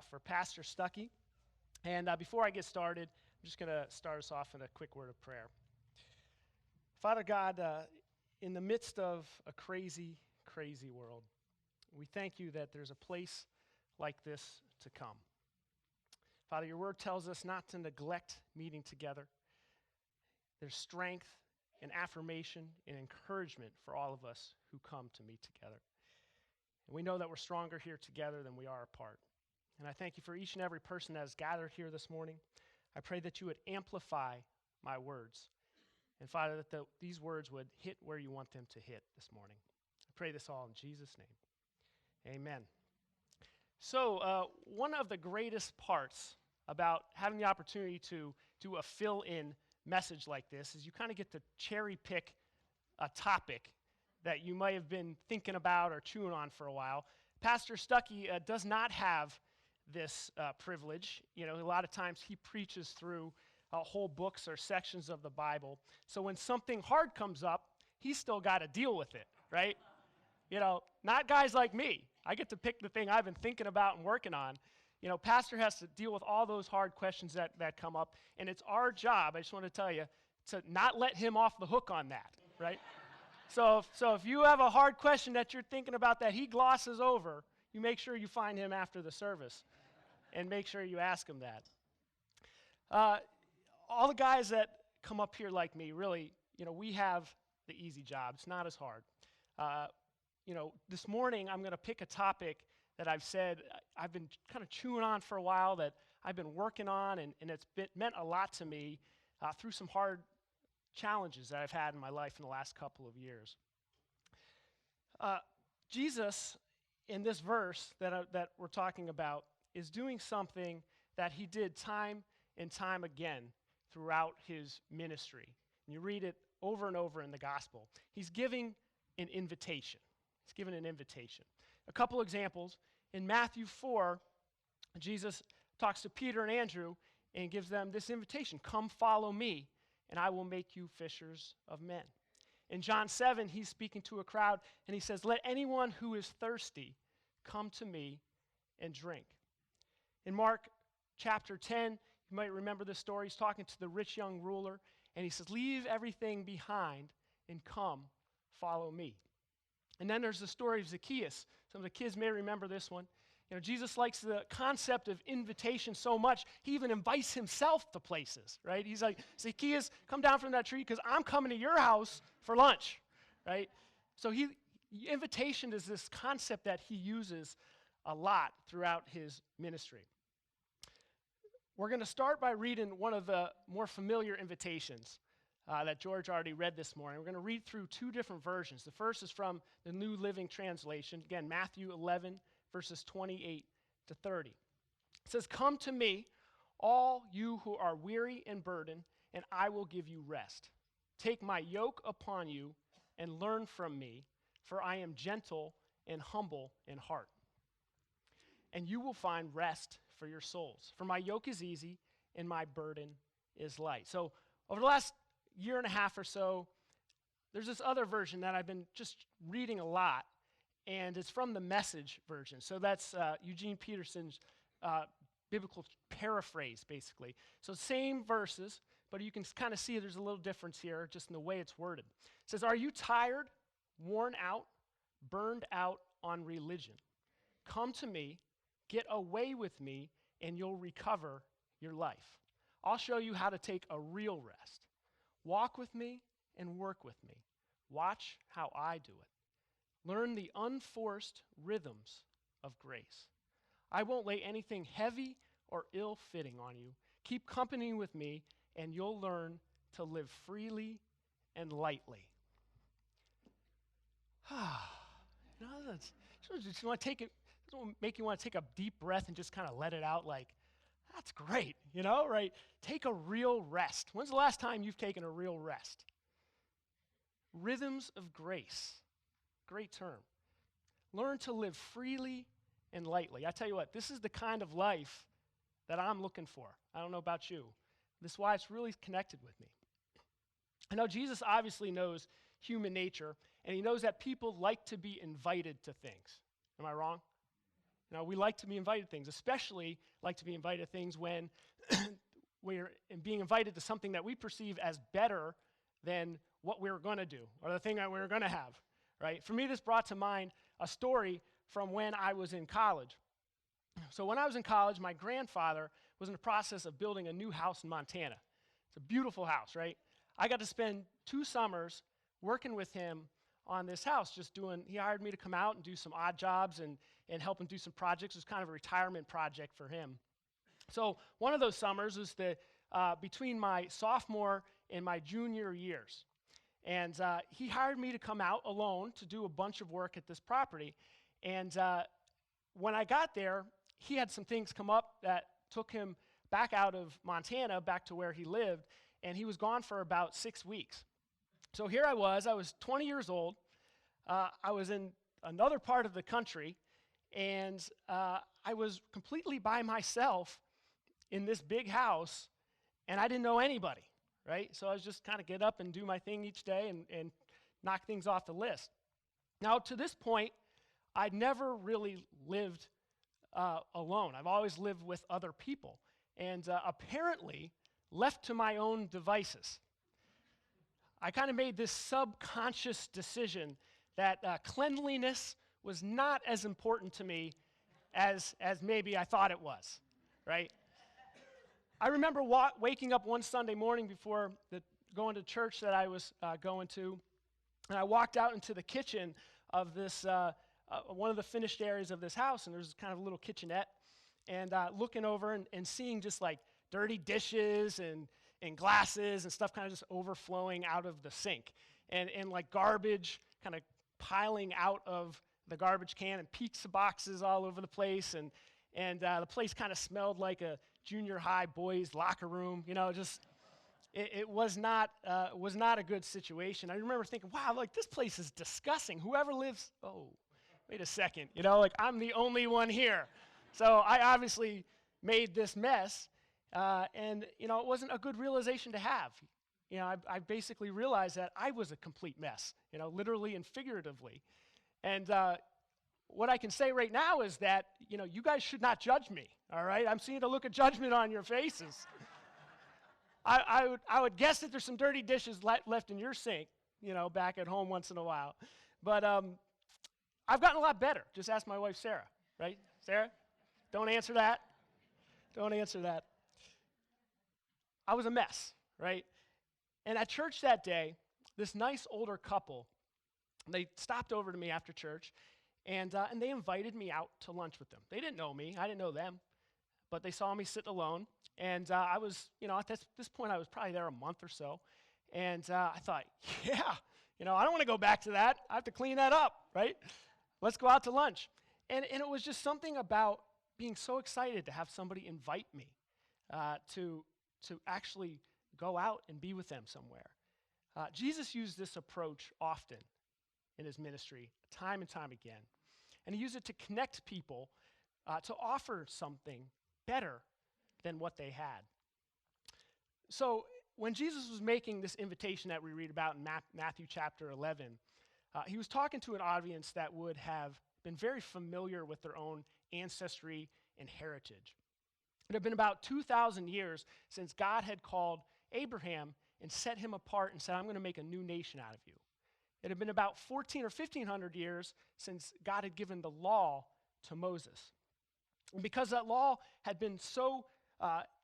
for Pastor Stuckey. And before I get started, I'm just going to start us off in a quick word of prayer. Father God, in the midst of a crazy, crazy world, we thank you that there's a place like this to come. Father, your word tells us not to neglect meeting together. There's strength and affirmation and encouragement for all of us who come to meet together. And we know that we're stronger here together than we are apart. And I thank you for each and every person that has gathered here this morning. I pray that you would amplify my words. And Father, that these words would hit where you want them to hit this morning. I pray this all in Jesus' name. Amen. So one of the greatest parts about having the opportunity to do a fill-in message like this is you kind of get to cherry pick a topic that you might have been thinking about or chewing on for a while. Pastor Stuckey does not have this privilege. You know, a lot of times he preaches through whole books or sections of the Bible. So when something hard comes up, he's still got to deal with it, right? You know, not guys like me. I get to pick the thing I've been thinking about and working on. You know, pastor has to deal with all those hard questions that come up, and it's our job, I just want to tell you, to not let him off the hook on that, right? So if you have a hard question that you're thinking about that he glosses over, you make sure you find him after the service and make sure you ask him that. All the guys that come up here like me, really, you know, we have the easy job. It's not as hard. You know, this morning I'm going to pick a topic that I've said I've been kind of chewing on for a while, that I've been working on, and it's meant a lot to me through some hard challenges that I've had in my life in the last couple of years. Jesus, in this verse that we're talking about, is doing something that he did time and time again throughout his ministry. And you read it over and over in the gospel. He's giving an invitation. He's given an invitation. A couple examples. In Matthew 4, Jesus talks to Peter and Andrew and gives them this invitation. Come follow me, and I will make you fishers of men. In John 7, he's speaking to a crowd, and he says, let anyone who is thirsty come to me and drink. In Mark chapter 10, you might remember this story. He's talking to the rich young ruler, and he says, leave everything behind and come follow me. And then there's the story of Zacchaeus. Some of the kids may remember this one. You know, Jesus likes the concept of invitation so much, he even invites himself to places, right? He's like, Zacchaeus, come down from that tree because I'm coming to your house for lunch, right? So invitation is this concept that he uses a lot throughout his ministry. We're going to start by reading one of the more familiar invitations that George already read this morning. We're going to read through two different versions. The first is from the New Living Translation. Again, Matthew 11, verses 28 to 30. It says, come to me, all you who are weary and burdened, and I will give you rest. Take my yoke upon you and learn from me, for I am gentle and humble in heart. And you will find rest for your souls. For my yoke is easy and my burden is light. So over the last year and a half or so, there's this other version that I've been just reading a lot, and it's from the Message version. So that's Eugene Peterson's biblical paraphrase, basically. So same verses, but you can kind of see there's a little difference here just in the way it's worded. It says, are you tired, worn out, burned out on religion? Come to me, get away with me, and you'll recover your life. I'll show you how to take a real rest. Walk with me and work with me. Watch how I do it. Learn the unforced rhythms of grace. I won't lay anything heavy or ill-fitting on you. Keep company with me, and you'll learn to live freely and lightly. You know, just want to take it. Doesn't make you want to take a deep breath and just kind of let it out like, that's great, you know, right? Take a real rest. When's the last time you've taken a real rest? Rhythms of grace. Great term. Learn to live freely and lightly. I tell you what, this is the kind of life that I'm looking for. I don't know about you. This is why it's really connected with me. I know Jesus obviously knows human nature, and he knows that people like to be invited to things. Am I wrong? We like to be invited to things, especially like to be invited to things when we're being invited to something that we perceive as better than what we were going to do or the thing that we were going to have, right? For me, this brought to mind a story from when I was in college. So when I was in college, my grandfather was in the process of building a new house in Montana. It's a beautiful house, right? I got to spend 2 summers working with him on this house, he hired me to come out and do some odd jobs and help him do some projects. It was kind of a retirement project for him. So one of those summers was between my sophomore and my junior years. And he hired me to come out alone to do a bunch of work at this property. And when I got there, he had some things come up that took him back out of Montana, back to where he lived, and he was gone for about 6 weeks. So here I was 20 years old, I was in another part of the country, and I was completely by myself in this big house, and I didn't know anybody, right? So I was just kind of get up and do my thing each day and knock things off the list. Now, to this point, I'd never really lived alone. I've always lived with other people, and apparently left to my own devices, I kind of made this subconscious decision that cleanliness was not as important to me as maybe I thought it was, right? I remember waking up one Sunday morning before going to church that I was going to, and I walked out into the kitchen of this, one of the finished areas of this house, and there's kind of a little kitchenette, and looking over and seeing just like dirty dishes and glasses and stuff kind of just overflowing out of the sink, and like garbage kind of piling out of the garbage can, and pizza boxes all over the place, and the place kind of smelled like a junior high boys locker room, just it was not a good situation. I remember thinking, wow, like this place is disgusting. Whoever lives, oh, wait a second, like I'm the only one here. So I obviously made this mess. And it wasn't a good realization to have. I basically realized that I was a complete mess, literally and figuratively. And what I can say right now is that, you guys should not judge me, all right? I'm seeing a look of judgment on your faces. I would guess that there's some dirty dishes left in your sink, back at home once in a while. But I've gotten a lot better. Just ask my wife, Sarah, right? Sarah? Don't answer that. Don't answer that. I was a mess, right? And at church that day, this nice older couple, they stopped over to me after church, and they invited me out to lunch with them. They didn't know me. I didn't know them. But they saw me sitting alone, and I was, at this point, I was probably there a month or so, and I thought, yeah, I don't want to go back to that. I have to clean that up, right? Let's go out to lunch. And it was just something about being so excited to have somebody invite me to actually go out and be with them somewhere. Jesus used this approach often in his ministry, time and time again. And he used it to connect people, to offer something better than what they had. So when Jesus was making this invitation that we read about in Matthew chapter 11, he was talking to an audience that would have been very familiar with their own ancestry and heritage. It had been about 2,000 years since God had called Abraham and set him apart and said, I'm going to make a new nation out of you. It had been about 1,400 or 1,500 years since God had given the law to Moses. And because that law had been so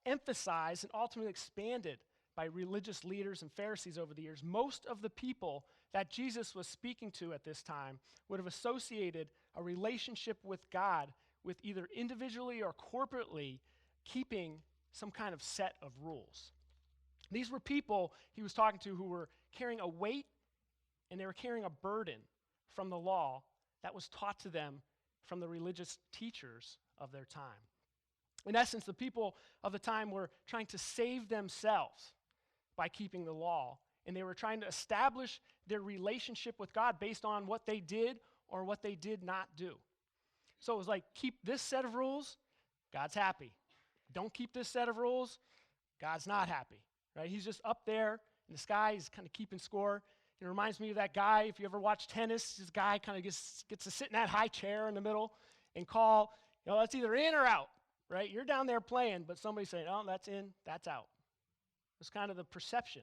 emphasized and ultimately expanded by religious leaders and Pharisees over the years, most of the people that Jesus was speaking to at this time would have associated a relationship with God with either individually or corporately keeping some kind of set of rules. These were people he was talking to who were carrying a weight and they were carrying a burden from the law that was taught to them from the religious teachers of their time. In essence, the people of the time were trying to save themselves by keeping the law, and they were trying to establish their relationship with God based on what they did or what they did not do. So it was like, keep this set of rules, God's happy. Don't keep this set of rules, God's not happy, right? He's just up there in the sky, he's kind of keeping score. It reminds me of that guy, if you ever watch tennis, this guy kind of gets to sit in that high chair in the middle and call That's either in or out, right? You're down there playing, but somebody's saying, oh, that's in, that's out. It's kind of the perception,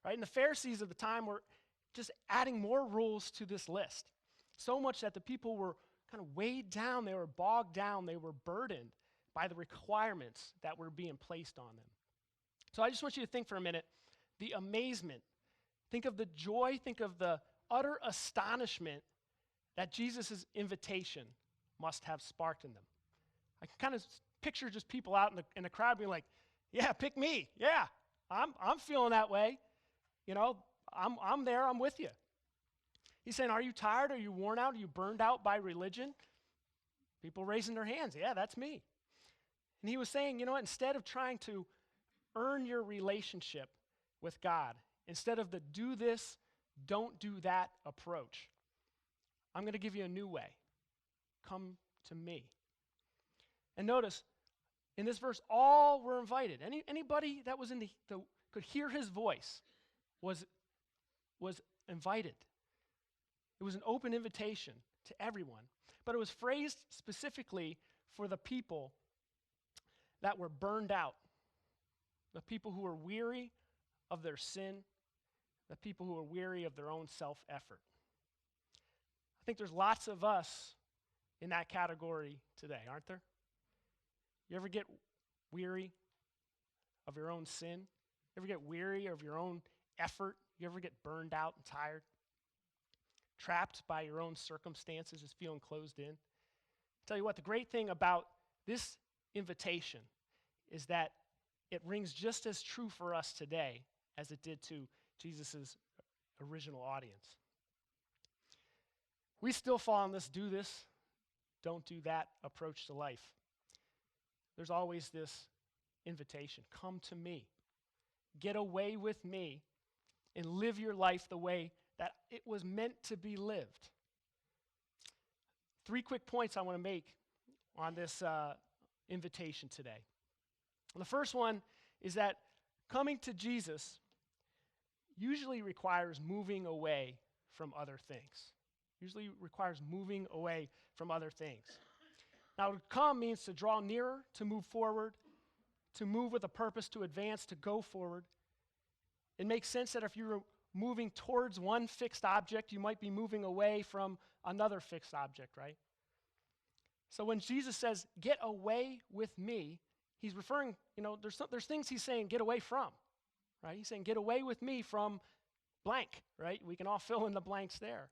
right? And the Pharisees of the time were just adding more rules to this list, so much that the people were kind of weighed down, they were bogged down, they were burdened by the requirements that were being placed on them. So I just want you to think for a minute, the amazement, think of the joy, think of the utter astonishment that Jesus' invitation must have sparked in them. I can kind of picture just people out in the crowd being like, yeah, pick me. Yeah, I'm feeling that way. I'm there, I'm with you. He's saying, are you tired? Are you worn out? Are you burned out by religion? People raising their hands. Yeah, that's me. And he was saying, instead of trying to earn your relationship with God, instead of the do this, don't do that approach, I'm going to give you a new way. Come to me. And notice, in this verse, all were invited. Anybody that was could hear his voice was invited. It was an open invitation to everyone. But it was phrased specifically for the people that were burned out, the people who were weary of their sin, the people who were weary of their own self-effort. I think there's lots of us in that category today, aren't there? You ever get weary of your own sin? You ever get weary of your own effort? You ever get burned out and tired? Trapped by your own circumstances, just feeling closed in? I'll tell you what, the great thing about this invitation is that it rings just as true for us today as it did to Jesus' original audience. We still fall on this do this, don't do that approach to life. There's always this invitation. Come to me. Get away with me and live your life the way that it was meant to be lived. 3 quick points I want to make on this invitation today. The first one is that coming to Jesus usually requires moving away from other things. Usually requires moving away from other things. Now, to come means to draw nearer, to move forward, to move with a purpose, to advance, to go forward. It makes sense that if you're moving towards one fixed object, you might be moving away from another fixed object, right? So when Jesus says, get away with me, he's referring, there's things he's saying, get away from, right? He's saying, get away with me from blank, right? We can all fill in the blanks there.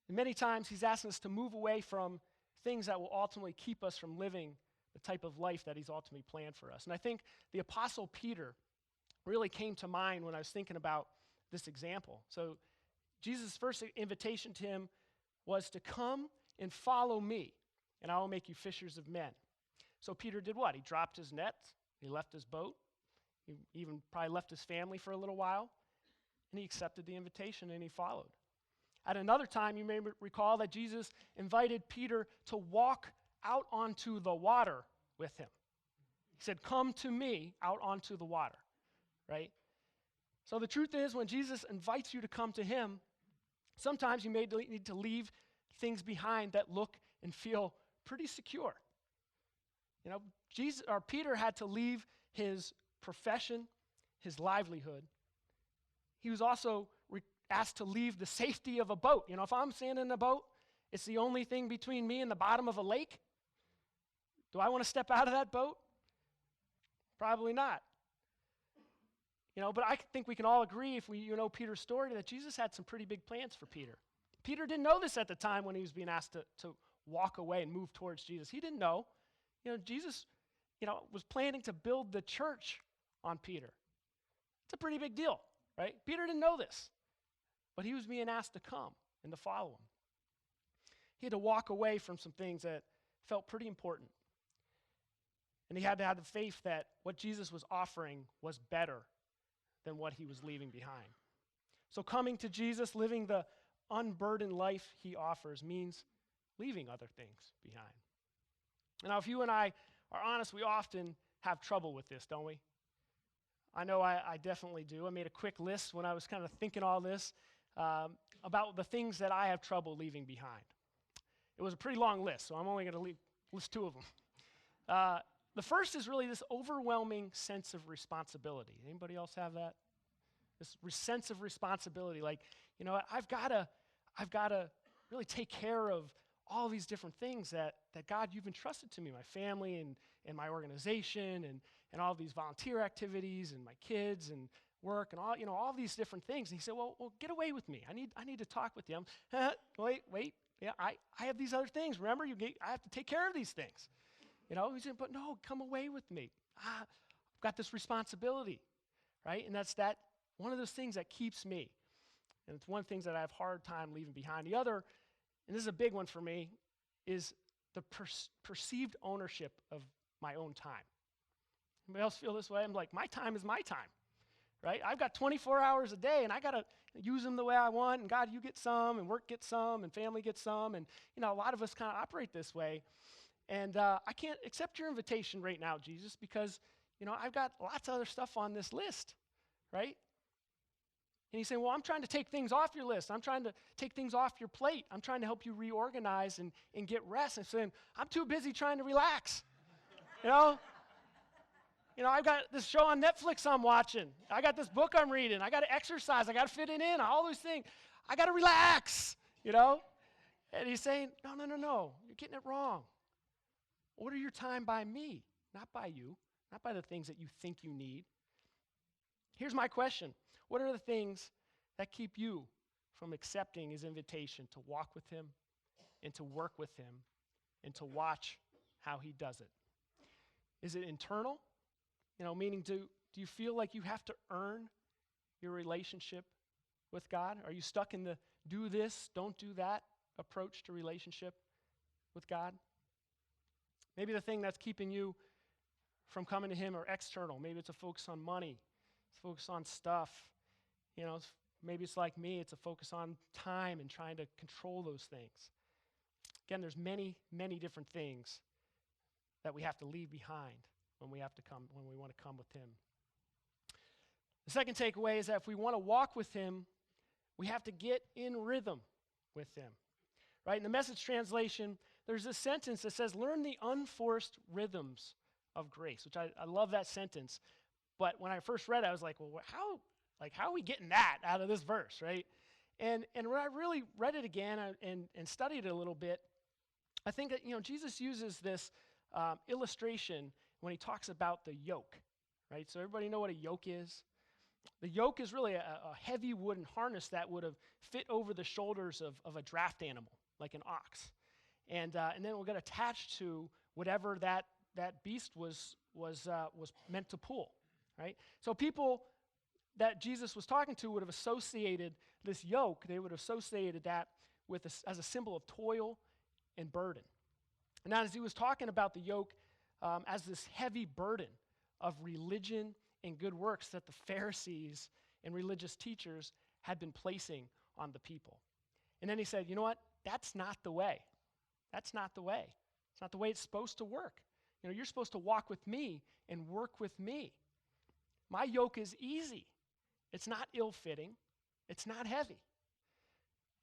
And many times he's asking us to move away from things that will ultimately keep us from living the type of life that he's ultimately planned for us. And I think the Apostle Peter really came to mind when I was thinking about this example. So Jesus' first invitation to him was to come and follow me, and I will make you fishers of men. So Peter did what? He dropped his nets, he left his boat, he even probably left his family for a little while, and he accepted the invitation and he followed. At another time, you may recall that Jesus invited Peter to walk out onto the water with him. He said, come to me out onto the water, right? So the truth is, when Jesus invites you to come to him, sometimes you may need to leave things behind that look and feel pretty secure. Peter had to leave his profession, his livelihood. He was also asked to leave the safety of a boat. If I'm standing in a boat, it's the only thing between me and the bottom of a lake. Do I want to step out of that boat? Probably not. But I think we can all agree, if we know Peter's story, that Jesus had some pretty big plans for Peter. Peter didn't know this at the time when he was being asked to walk away and move towards Jesus. He didn't know. Jesus, was planning to build the church on Peter. It's a pretty big deal, right? Peter didn't know this, but he was being asked to come and to follow him. He had to walk away from some things that felt pretty important. And he had to have the faith that what Jesus was offering was better than what he was leaving behind. So coming to Jesus, living the unburdened life he offers, means leaving other things behind. Now, if you and I are honest, we often have trouble with this, don't we? I know I definitely do. I made a quick list when I was kind of thinking all this about the things that I have trouble leaving behind. It was a pretty long list, so I'm only going to list two of them. The first is really this overwhelming sense of responsibility. Anybody else have that? This sense of responsibility, like, you know, I've got to really take care of all these different things that God, you've entrusted to me, my family and my organization and all these volunteer activities and my kids and work and all these different things. And he said, well, get away with me. I need to talk with you. Wait. Yeah, I have these other things. Remember, I have to take care of these things. He said, but no, come away with me. I've got this responsibility, right? And that's one of those things that keeps me. And it's one of the things that I have a hard time leaving behind. The other, and this is a big one for me, is the perceived ownership of my own time. Anybody else feel this way? I'm like, my time is my time, right? I've got 24 hours a day, and I got to use them the way I want, and God, you get some, and work gets some, and family gets some, and a lot of us kind of operate this way. And I can't accept your invitation right now, Jesus, because, I've got lots of other stuff on this list, right? And he's saying, well, I'm trying to take things off your list. I'm trying to take things off your plate. I'm trying to help you reorganize and get rest. And saying, I'm too busy trying to relax, I've got this show on Netflix I'm watching. I got this book I'm reading. I got to exercise. I got to fit it in, all those things. I got to relax, And he's saying, no, you're getting it wrong. Order your time by me, not by you, not by the things that you think you need. Here's my question. What are the things that keep you from accepting his invitation to walk with him and to work with him and to watch how he does it? Is it internal? Meaning do you feel like you have to earn your relationship with God? Are you stuck in the do this, don't do that approach to relationship with God? Maybe the thing that's keeping you from coming to him are external. Maybe it's a focus on money. It's a focus on stuff. Maybe it's like me. It's a focus on time and trying to control those things. Again, there's many, many different things that we have to leave behind when we want to come with him. The second takeaway is that if we want to walk with him, we have to get in rhythm with him. Right? In the Message translation, there's this sentence that says, learn the unforced rhythms of grace, which I love that sentence. But when I first read it, I was like, well, how are we getting that out of this verse, right? And when I really read it again and studied it a little bit, I think that, Jesus uses this illustration when he talks about the yoke, right? So everybody know what a yoke is? The yoke is really a heavy wooden harness that would have fit over the shoulders of a draft animal, like an ox. And then it will get attached to whatever that beast was meant to pull, right? So people that Jesus was talking to would have associated this yoke, they would have associated that as a symbol of toil and burden. And now as he was talking about the yoke as this heavy burden of religion and good works that the Pharisees and religious teachers had been placing on the people. And then he said, you know what? That's not the way. That's not the way. It's not the way it's supposed to work. You're supposed to walk with me and work with me. My yoke is easy. It's not ill-fitting. It's not heavy.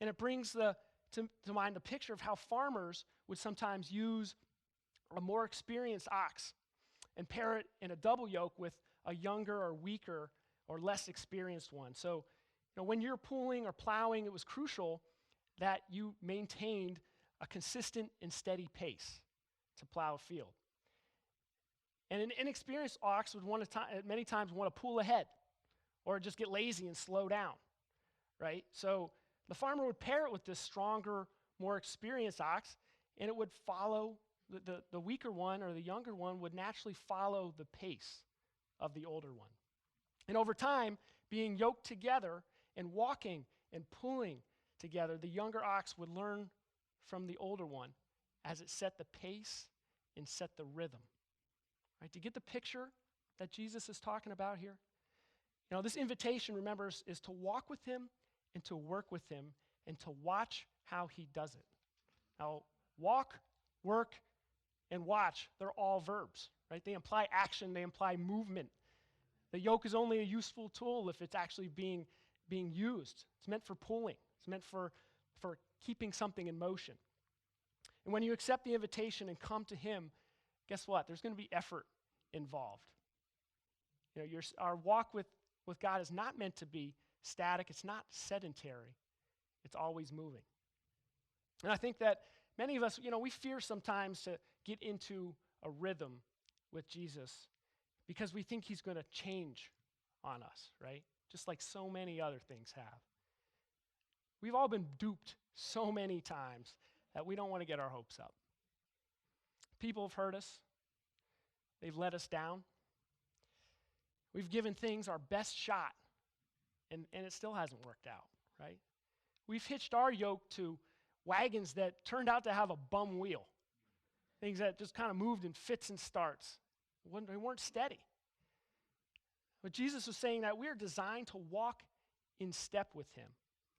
And it brings to mind the picture of how farmers would sometimes use a more experienced ox and pair it in a double yoke with a younger or weaker or less experienced one. So, when you're pulling or plowing, it was crucial that you maintained a consistent and steady pace to plow a field. And an inexperienced ox would many times want to pull ahead or just get lazy and slow down, right? So the farmer would pair it with this stronger, more experienced ox, and it would follow, the weaker one or the younger one would naturally follow the pace of the older one. And over time, being yoked together and walking and pulling together, the younger ox would learn from the older one as it set the pace and set the rhythm. Right? Do you get the picture that Jesus is talking about here? This invitation, remember, is to walk with him and to work with him and to watch how he does it. Now, walk, work, and watch, they're all verbs, right? They imply action, they imply movement. The yoke is only a useful tool if it's actually being used. It's meant for pulling. It's meant for keeping something in motion. And when you accept the invitation and come to him, guess what? There's going to be effort involved. Our walk with God is not meant to be static. It's not sedentary. It's always moving. And I think that many of us, we fear sometimes to get into a rhythm with Jesus because we think he's going to change on us, right? Just like so many other things have. We've all been duped so many times that we don't want to get our hopes up. People have hurt us. They've let us down. We've given things our best shot, and it still hasn't worked out, right? We've hitched our yoke to wagons that turned out to have a bum wheel, things that just kind of moved in fits and starts. They weren't steady. But Jesus was saying that we are designed to walk in step with him.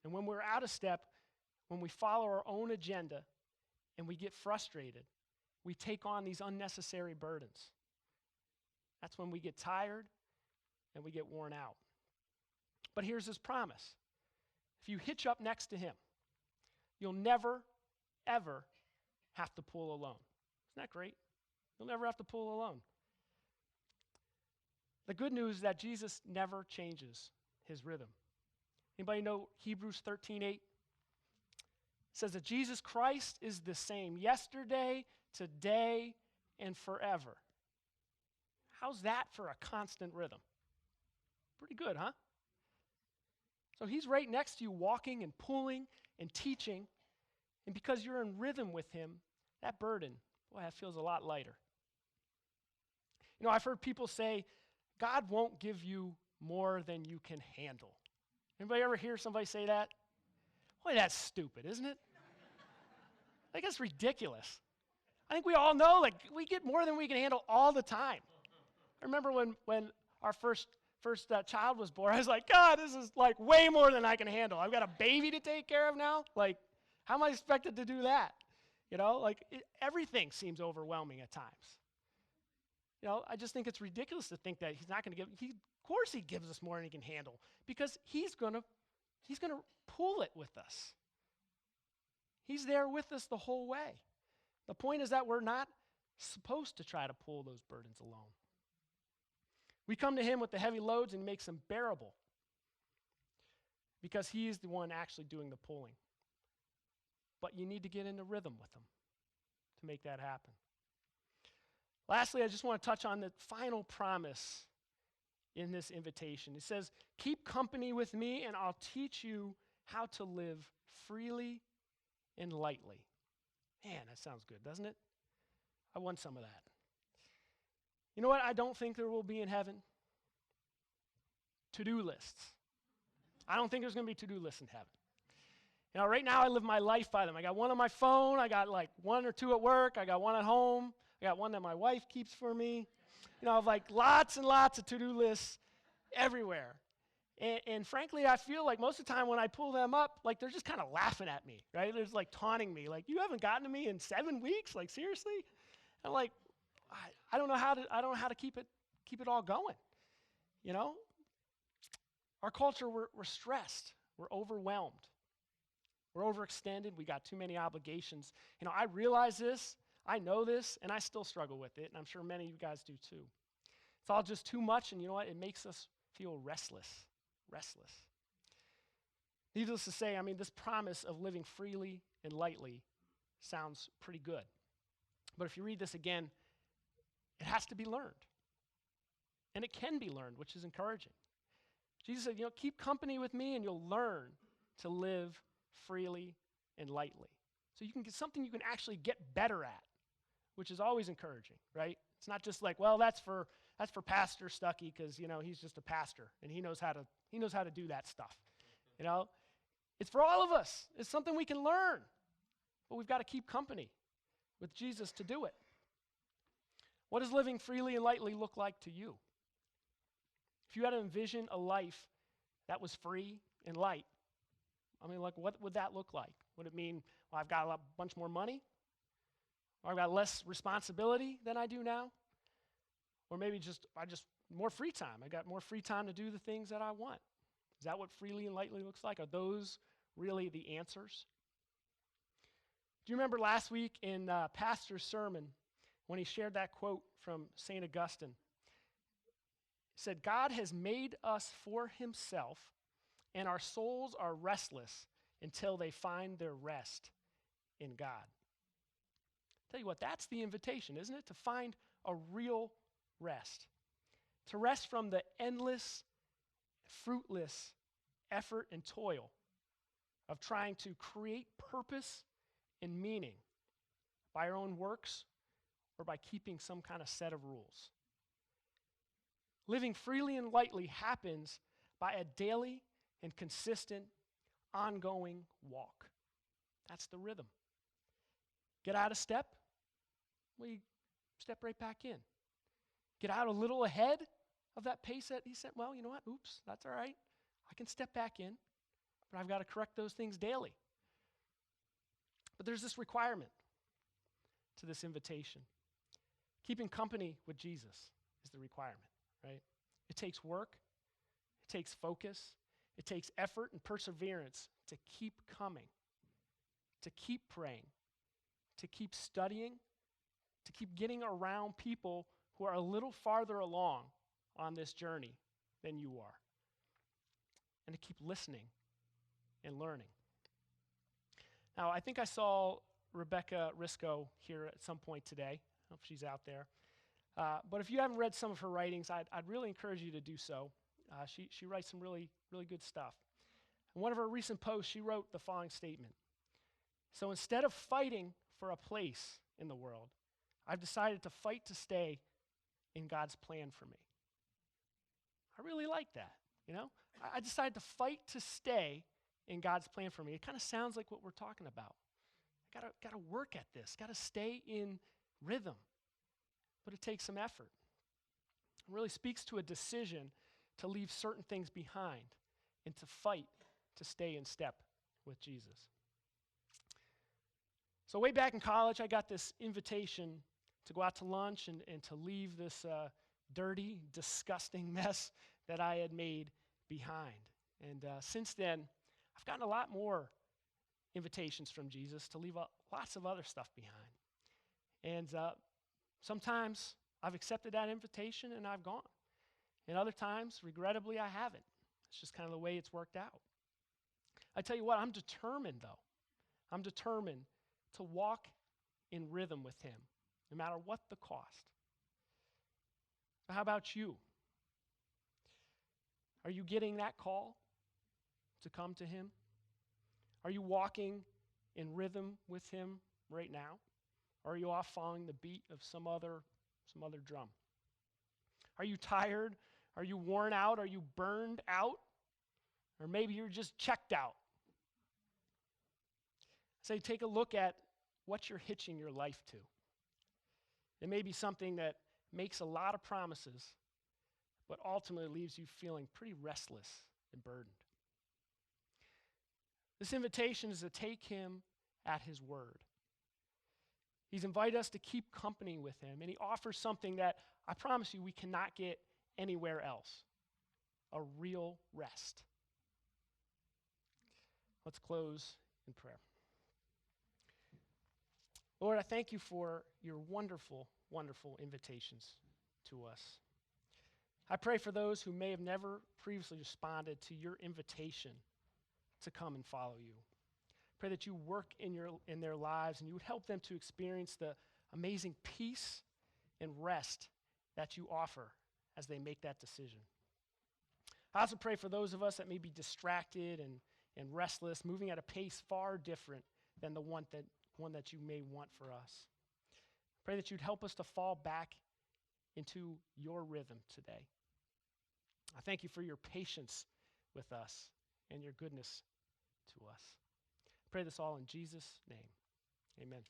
And when we're out of step, when we follow our own agenda and we get frustrated, we take on these unnecessary burdens. That's when we get tired and we get worn out. But here's his promise. If you hitch up next to him, you'll never, ever have to pull alone. Isn't that great? You'll never have to pull alone. The good news is that Jesus never changes his rhythm. Anybody know Hebrews 13:8? It says that Jesus Christ is the same yesterday, today, and forever. How's that for a constant rhythm? Pretty good, huh? So he's right next to you, walking and pulling and teaching. And because you're in rhythm with him, that burden, boy, that feels a lot lighter. I've heard people say, God won't give you more than you can handle. Anybody ever hear somebody say that? Boy, that's stupid, isn't it? Like, that's ridiculous. I think we all know, we get more than we can handle all the time. I remember when our first child was born, I was like, God, this is way more than I can handle. I've got a baby to take care of now. How am I expected to do that? Everything seems overwhelming at times. I just think it's ridiculous to think that he's not going to give. Of course, he gives us more than he can handle because he's going to pull it with us. He's there with us the whole way. The point is that we're not supposed to try to pull those burdens alone. We come to him with the heavy loads and he makes them bearable because he is the one actually doing the pulling. But you need to get into rhythm with him to make that happen. Lastly, I just want to touch on the final promise in this invitation. It says, keep company with me and I'll teach you how to live freely and lightly. Man, that sounds good, doesn't it? I want some of that. You know what I don't think there will be in heaven? To-do lists. I don't think there's going to be to-do lists in heaven. Right now I live my life by them. I got one on my phone. I got one or two at work. I got one at home. I got one that my wife keeps for me. I have lots and lots of to-do lists everywhere. And frankly, I feel like most of the time when I pull them up, they're just kind of laughing at me, right? They're just taunting me, you haven't gotten to me in 7 weeks? Seriously? I'm I don't know how to keep it all going. Our culture, we're stressed. We're overwhelmed. We're overextended. We got too many obligations. I realize this. I know this, and I still struggle with it, and I'm sure many of you guys do too. It's all just too much, and you know what? It makes us feel restless. Needless to say, this promise of living freely and lightly sounds pretty good. But if you read this again, it has to be learned. And it can be learned, which is encouraging. Jesus said, keep company with me and you'll learn to live freely and lightly. So you can get something you can actually get better at, which is always encouraging, right? It's not just that's for Pastor Stuckey because he's just a pastor and he knows how to do that stuff. It's for all of us. It's something we can learn, but we've got to keep company with Jesus to do it. What does living freely and lightly look like to you? If you had to envision a life that was free and light, what would that look like? Would it mean, I've got a bunch more money? Or I've got less responsibility than I do now? Or maybe I just more free time. I got more free time to do the things that I want. Is that what freely and lightly looks like? Are those really the answers? Do you remember last week in Pastor's sermon when he shared that quote from St. Augustine? He said, God has made us for himself, and our souls are restless until they find their rest in God. Tell you what, that's the invitation, isn't it? To find a real rest. To rest from the endless, fruitless effort and toil of trying to create purpose and meaning by our own works or by keeping some kind of set of rules. Living freely and lightly happens by a daily and consistent, ongoing walk. That's the rhythm. Get out of step, we step right back in. Get out a little ahead of that pace that he said, well, you know what? Oops, that's all right. I can step back in, but I've got to correct those things daily. But there's this requirement to this invitation. Keeping company with Jesus is the requirement, right? It takes work, it takes focus, it takes effort and perseverance to keep coming, to keep praying, to keep studying, to keep getting around people who are a little farther along on this journey than you are, and to keep listening and learning. Now, I think I saw Rebecca Risco here at some point today. I don't know if she's out there. But if you haven't read some of her writings, I'd really encourage you to do so. She writes some really, really good stuff. In one of her recent posts, she wrote the following statement. So instead of fighting for a place in the world, I've decided to fight to stay in God's plan for me. I really like that, you know? I decided to fight to stay in God's plan for me. It kind of sounds like what we're talking about. Got to work at this, got to stay in rhythm. But it takes some effort. It really speaks to a decision to leave certain things behind and to fight to stay in step with Jesus. So way back in college, I got this invitation to go out to lunch and to leave this dirty, disgusting mess that I had made behind. And since then, I've gotten a lot more invitations from Jesus to leave lots of other stuff behind. And sometimes I've accepted that invitation and I've gone. And other times, regrettably, I haven't. It's just kind of the way it's worked out. I tell you what, I'm determined, though. I'm determined to walk in rhythm with him, no matter what the cost. So how about you? Are you getting that call to come to him? Are you walking in rhythm with him right now? Or are you off following the beat of some other drum? Are you tired? Are you worn out? Are you burned out? Or maybe you're just checked out. Say, take a look at what you're hitching your life to. It may be something that makes a lot of promises, but ultimately leaves you feeling pretty restless and burdened. This invitation is to take him at his word. He's invited us to keep company with him, and he offers something that I promise you we cannot get anywhere else, a real rest. Let's close in prayer. Lord, I thank you for your wonderful, wonderful invitations to us. I pray for those who may have never previously responded to your invitation to come and follow you. Pray that you work in their lives and you would help them to experience the amazing peace and rest that you offer as they make that decision. I also pray for those of us that may be distracted and restless, moving at a pace far different than the one that you may want for us. Pray that you'd help us to fall back into your rhythm today. I thank you for your patience with us and your goodness to us. I pray this all in Jesus' name. Amen.